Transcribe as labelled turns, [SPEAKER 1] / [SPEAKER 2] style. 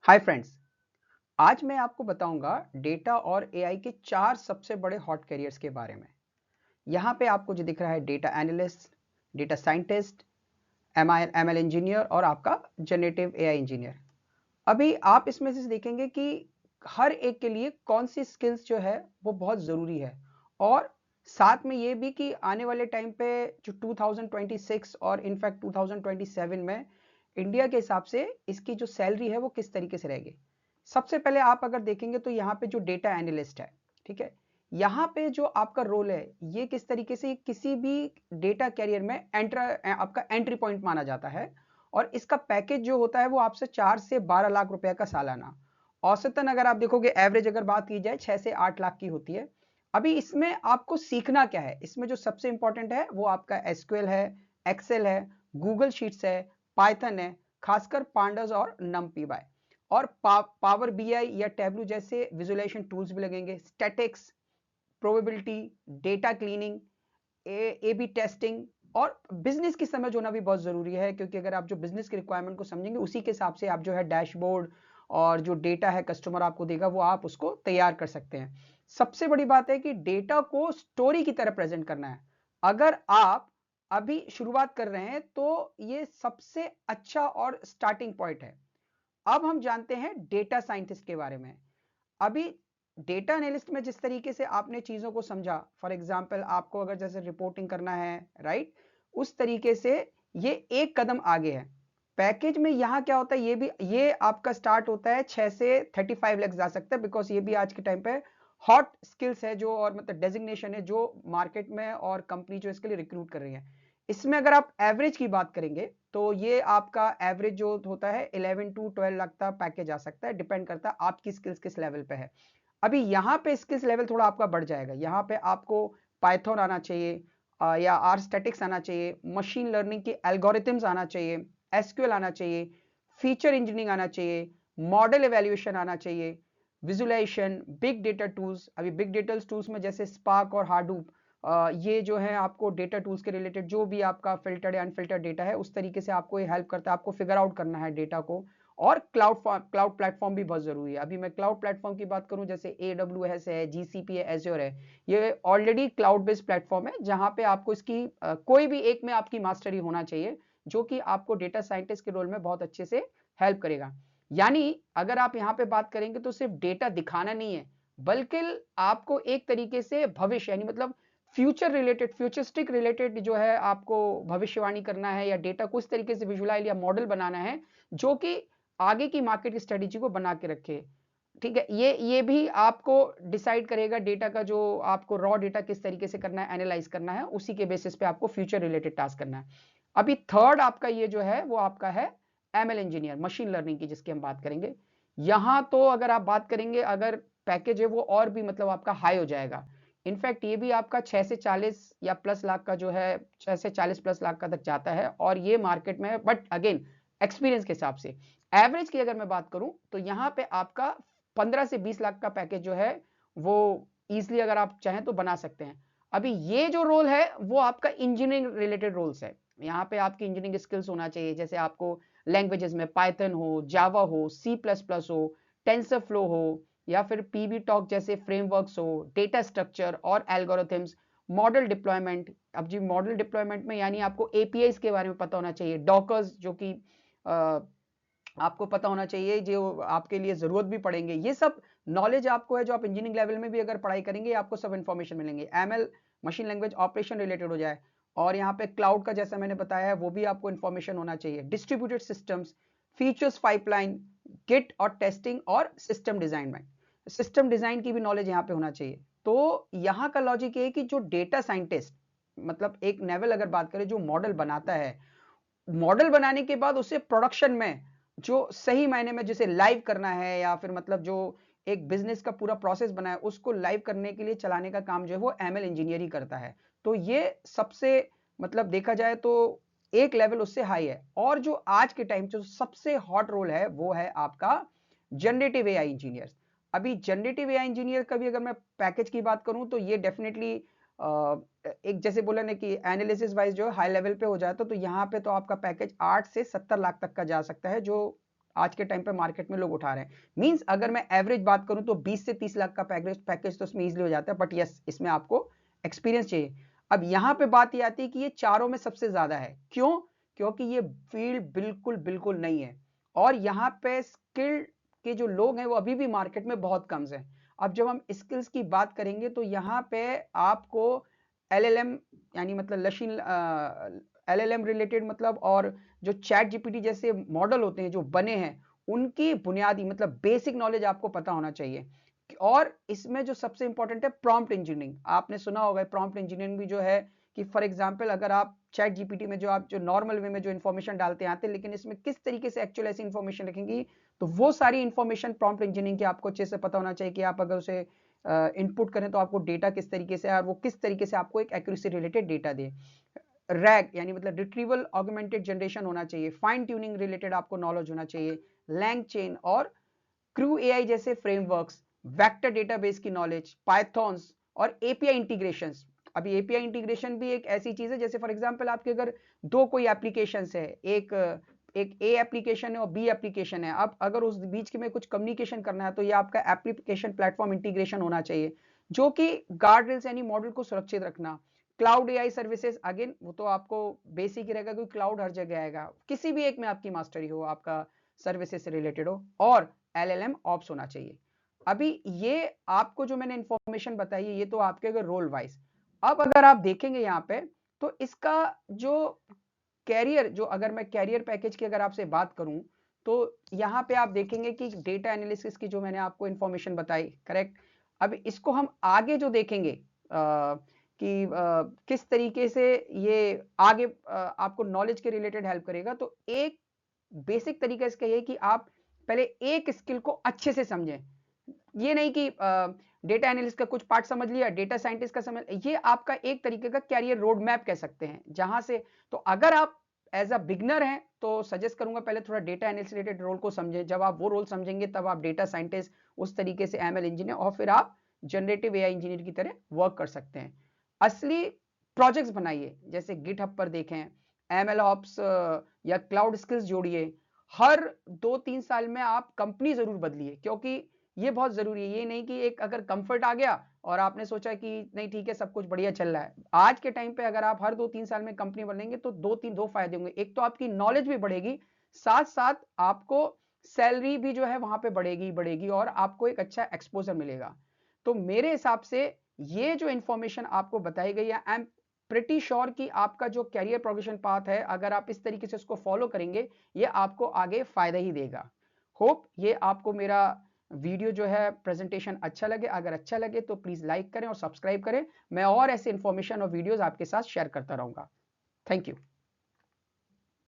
[SPEAKER 1] Hi friends. आज मैं आपको बताऊंगा डेटा और एआई के 4 सबसे बड़े हॉट कैरियर्स के बारे में। यहाँ पे आपको जो दिख रहा है data analyst, data scientist, ML engineer और आपका जनरेटिव एआई इंजीनियर। अभी आप इसमें से देखेंगे कि हर एक के लिए कौन सी स्किल्स जो है वो बहुत ज़रूरी है, और साथ में ये भी कि आने वाले टाइम पे जो 2026 और इनफैक्ट 2027 में इंडिया के हिसाब से इसकी जो सैलरी है वो किस तरीके से रहेगी। सबसे पहले आप अगर देखेंगे तो यहाँ पे जो डेटा एनालिस्ट है, ठीक है, यहाँ पे जो आपका रोल है ये किस तरीके से किसी भी डेटा कैरियर में आपका एंट्री पॉइंट माना जाता है। और इसका पैकेज जो होता है वो आपसे 4 से 12 लाख रुपए का सालाना, औसतन अगर आप देखोगे एवरेज अगर बात की जाए 6 से 8 लाख की होती है। अभी इसमें आपको सीखना क्या है, इसमें जो सबसे इंपॉर्टेंट है वो आपका एसक्यूएल है, एक्सेल है, गूगल शीट्स है, पाइथन है, खासकर पांडास और नमपी बाय, और पावर बीआई या टैबलू जैसे विजुअलाइजेशन टूल्स भी लगेंगे, statics, probability, data cleaning, A B testing, और बिजनेस की समझ होना भी बहुत जरूरी है, क्योंकि अगर आप जो बिजनेस की रिक्वायरमेंट को समझेंगे उसी के हिसाब से आप जो है डैशबोर्ड और जो डेटा है कस्टमर आपको देगा वो आप उसको तैयार कर सकते हैं। सबसे बड़ी बात है कि डेटा को स्टोरी की तरह प्रेजेंट करना है। अगर आप अभी शुरुआत कर रहे हैं तो ये सबसे अच्छा और स्टार्टिंग पॉइंट है। अब हम जानते हैं डेटा साइंटिस्ट के बारे में। अभी डेटा एनालिस्ट में जिस तरीके से आपने चीजों को समझा, फॉर एग्जांपल आपको अगर जैसे रिपोर्टिंग करना है, राइट, उस तरीके से ये एक कदम आगे है। पैकेज में यहाँ क्या होता है, ये आपका स्टार्ट होता है 6 से 35 लाख जा सकता है, बिकॉज ये भी आज के टाइम पे हॉट स्किल्स है जो, और मतलब डेजिग्नेशन है जो मार्केट में और कंपनी जो इसके लिए रिक्रूट कर रही है। इसमें अगर आप एवरेज की बात करेंगे तो ये आपका एवरेज जो होता है 11 टू 12 लाख तक पैकेज आ सकता है, डिपेंड करता है आपकी स्किल्स किस लेवल पे है। अभी यहाँ पे स्किल्स लेवल थोड़ा आपका बढ़ जाएगा। यहाँ पे आपको पाइथन आना चाहिए, या आर स्टैटिक्स आना चाहिए, मशीन लर्निंग की एल्गोरिथम्स आना चाहिए, एसक्यूएल आना चाहिए, फीचर इंजीनियरिंग आना चाहिए, मॉडल एवेल्यूएशन आना चाहिए, विजुअलाइजेशन, बिग डेटा टूल्स। अभी बिग डेटा टूल्स में जैसे स्पार्क और हाडूप, ये जो है आपको डेटा टूल्स के रिलेटेड जो भी आपका फिल्टर्ड या अनफिल्टर्ड डेटा है उस तरीके से आपको ये हेल्प करता है, आपको फिगर आउट करना है डेटा को। और क्लाउड प्लेटफॉर्म भी बहुत जरूरी है। अभी मैं क्लाउड प्लेटफॉर्म की बात करूं, जैसे AWS है, GCP है, एज्योर है, ये ऑलरेडी क्लाउड बेस्ड प्लेटफॉर्म है जहां पे आपको इसकी कोई भी एक में आपकी मास्टरी होना चाहिए, जो कि आपको डेटा साइंटिस्ट के रोल में बहुत अच्छे से हेल्प करेगा। यानी अगर आप यहाँ पे बात करेंगे तो सिर्फ डेटा दिखाना नहीं है, बल्कि आपको एक तरीके से भविष्य यानी मतलब फ्यूचर रिलेटेड, फ्यूचरिस्टिक रिलेटेड जो है आपको भविष्यवाणी करना है, या डेटा को इस तरीके से विजुअलाइज या मॉडल बनाना है जो कि आगे की मार्केट की स्ट्रेटेजी को बना के रखे। ठीक है, ये भी आपको डिसाइड करेगा डेटा का, जो आपको रॉ डेटा किस तरीके से करना है, एनालाइज करना है, उसी के बेसिस पे आपको फ्यूचर रिलेटेड टास्क करना है। अभी थर्ड आपका ये जो है वो आपका है एमएल इंजीनियर, मशीन लर्निंग की, जिसकी हम बात करेंगे। यहां तो अगर आप बात करेंगे, अगर पैकेज है वो और भी मतलब आपका हाई हो जाएगा। इनफैक्ट ये भी आपका 6 से 40 या प्लस लाख का जो है, 6 से 40 प्लस लाख का तक जाता है, और ये मार्केट में है, बट अगेन एक्सपीरियंस के हिसाब से। एवरेज की अगर मैं बात करूं तो यहाँ पे आपका 15 से 20 लाख का पैकेज जो है वो इजिली अगर आप चाहें तो बना सकते हैं। अभी ये जो रोल है वो आपका इंजीनियरिंग रिलेटेड रोल्स है। यहाँ पे आपकी इंजीनियरिंग स्किल्स होना चाहिए, जैसे आपको लैंग्वेजेस में पाइथन हो, जावा हो, C++ हो, टेंसर फ्लो हो, या फिर पीबी टॉक जैसे फ्रेमवर्क्स हो, डेटा स्ट्रक्चर और एल्गोरिथम्स, मॉडल डिप्लॉयमेंट। अब जी मॉडल डिप्लॉयमेंट में यानी आपको एपीआईज के बारे में पता होना चाहिए, डॉकर्स जो कि आपको पता होना चाहिए, जो आपके लिए जरूरत भी पड़ेंगे। ये सब नॉलेज आपको है जो आप इंजीनियरिंग लेवल में भी अगर पढ़ाई करेंगे आपको सब इंफॉर्मेशन मिलेंगे। ML machine language operation related हो जाए, और यहाँ पे क्लाउड का जैसा मैंने बताया है वो भी आपको इंफॉर्मेशन होना चाहिए, distributed systems, features pipeline, Git और टेस्टिंग, और सिस्टम डिजाइन में सिस्टम डिजाइन की भी नॉलेज यहाँ पे होना चाहिए। तो यहाँ का लॉजिक ये है कि जो डेटा साइंटिस्ट, मतलब एक लेवल अगर बात करें, जो मॉडल बनाता है, मॉडल बनाने के बाद उसे प्रोडक्शन में जो सही मायने में जिसे लाइव करना है, या फिर मतलब जो एक बिजनेस का पूरा प्रोसेस बना है उसको लाइव करने के लिए चलाने का काम जो है वो एमएल इंजीनियर ही करता है। तो ये सबसे मतलब देखा जाए तो एक लेवल उससे हाई है। और जो आज के टाइम जो सबसे हॉट रोल है वो है आपका जनरेटिव एआई इंजीनियर। अभी जनरेटिव एआई इंजीनियर का भी अगर मैं पैकेज की बात करूं तो ये डेफिनेटली एक जैसे बोला ना कि एनालिसिस वाइज जो हाई लेवल पे हो जाता है, तो यहाँ पे तो आपका पैकेज 8 से 70 लाख तक का जा सकता है, जो आज के टाइम पे मार्केट में लोग उठा रहे हैं। मींस अगर मैं एवरेज बात करूं तो 20 से 30 लाख का पैकेज तो इसमें इजीली हो जाता है, बट यस इसमें आपको एक्सपीरियंस चाहिए। अब यहां पे बात ये आती है कि ये चारों में सबसे ज्यादा है, क्यों? क्योंकि ये फील्ड बिल्कुल बिल्कुल नहीं है और यहाँ पे स्किल्ड के जो लोग हैं वो अभी भी मार्केट में बहुत कम हैं। अब जब हम स्किल्स की बात करेंगे तो यहाँ पे आपको LLM यानी मतलब LLM रिलेटेड मतलब, और जो चैट जीपीटी जैसे मॉडल होते हैं जो बने हैं उनकी बुनियादी मतलब बेसिक नॉलेज आपको पता होना चाहिए। और इसमें जो सबसे इंपॉर्टेंट है प्रॉम्प्ट इंजीनियरिंग, आपने सुना होगा प्रॉम्प्ट इंजीनियरिंग भी जो है कि फॉर एग्जांपल अगर आप चैट जीपीटी में जो आप जो नॉर्मल वे में जो इन्फॉर्मेशन डालते आते, लेकिन इसमें किस तरीके से एक्चुअल ऐसी इन्फॉर्मेशन लिखेंगी, तो वो सारी इन्फॉर्मेशन प्रॉम्प्ट इंजीनियरिंग की आपको अच्छे से पता होना चाहिए कि आप अगर उसे इनपुट करें तो आपको डेटा किस तरीके से है और वो किस तरीके से आपको एक एक्यूरेसी रिलेटेड डेटा दे। रैग यानी मतलब रिट्रीवल ऑगमेंटेड जनरेशन होना चाहिए, फाइन ट्यूनिंग रिलेटेड आपको नॉलेज होना चाहिए, लैंग चेन और क्रू एआई जैसे फ्रेमवर्क्स, वेक्टर डेटाबेस की नॉलेज, पाइथॉन्स और एपीआई इंटीग्रेशंस। अभी एपीआई इंटीग्रेशन भी एक ऐसी चीज है जैसे फॉर एग्जांपल आपके अगर दो कोई एप्लीकेशंस है, एक ए एप्लीकेशन है और बी एप्लीकेशन है, अब अगर उस बीच में कुछ कम्युनिकेशन करना है तो ये आपका एप्लीकेशन प्लेटफॉर्म इंटीग्रेशन होना चाहिए जो कि गार्ड रेल्स यानी मॉडल को सुरक्षित रखना। क्लाउड एआई सर्विसेज अगेन वो तो आपको बेसिक ही रहेगा क्योंकि क्लाउड हर जगह आएगा, किसी भी एक में आपकी मास्टरी हो, आपका सर्विसेज से रिलेटेड हो, और LLM ऑप्स होना चाहिए। अभी ये आपको जो मैंने इंफॉर्मेशन बताई है ये तो आपके अगर रोल वाइज। अब अगर आप देखेंगे यहाँ पे तो इसका जो कैरियर, जो अगर मैं कैरियर पैकेज की अगर आपसे बात करूं तो यहाँ पे आप देखेंगे कि डेटा एनालिसिस की जो मैंने आपको इंफॉर्मेशन बताई, करेक्ट। अब इसको हम आगे जो देखेंगे कि किस तरीके से ये आगे आपको नॉलेज के रिलेटेड हेल्प करेगा, तो एक बेसिक तरीका इसका ये कि आप पहले एक स्किल को अच्छे से समझें। ये नहीं कि डेटा एनालिस्ट का कुछ पार्ट समझ लिया, डेटा साइंटिस्ट का समझ, ये आपका एक तरीके का कैरियर रोड मैप कह सकते हैं जहां से। तो अगर आप एज अ बिगनर हैं तो सजेस्ट करूंगा पहले थोड़ा डेटा एनालिस्ट रिलेटेड रोल को समझें, जब आप वो रोल समझेंगे तब आप डेटा साइंटिस्ट, उस तरीके से ML इंजीनियर, और फिर आप जनरेटिव एआई इंजीनियर की तरह वर्क कर सकते हैं। असली प्रोजेक्ट्स बनाइए, जैसे गिटहब पर देखें, ML ऑप्स या क्लाउड स्किल्स जोड़िए। हर 2-3 साल में आप कंपनी जरूर बदलिए क्योंकि ये बहुत जरूरी है। ये नहीं कि एक अगर कंफर्ट आ गया और आपने सोचा कि नहीं ठीक है सब कुछ बढ़िया चल रहा है। आज के टाइम पे अगर आप हर 2-3 साल में कंपनी बदलेंगे तो दो फायदे होंगे, एक तो आपकी नॉलेज भी बढ़ेगी, साथ साथ आपको सैलरी भी जो है वहां पे बढ़ेगी और आपको एक अच्छा एक्सपोजर मिलेगा। तो मेरे हिसाब से ये जो इंफॉर्मेशन आपको बताई गई है, आई एम प्रिटी श्योर कि आपका जो कैरियर प्रोग्रेशन पाथ है अगर आप इस तरीके से इसको फॉलो करेंगे ये आपको आगे फायदा ही देगा। होप ये आपको मेरा वीडियो जो है प्रेजेंटेशन अच्छा लगे, अगर अच्छा लगे तो प्लीज लाइक करें और सब्सक्राइब करें। मैं और ऐसे इंफॉर्मेशन और वीडियोस आपके साथ शेयर करता रहूंगा। Thank you.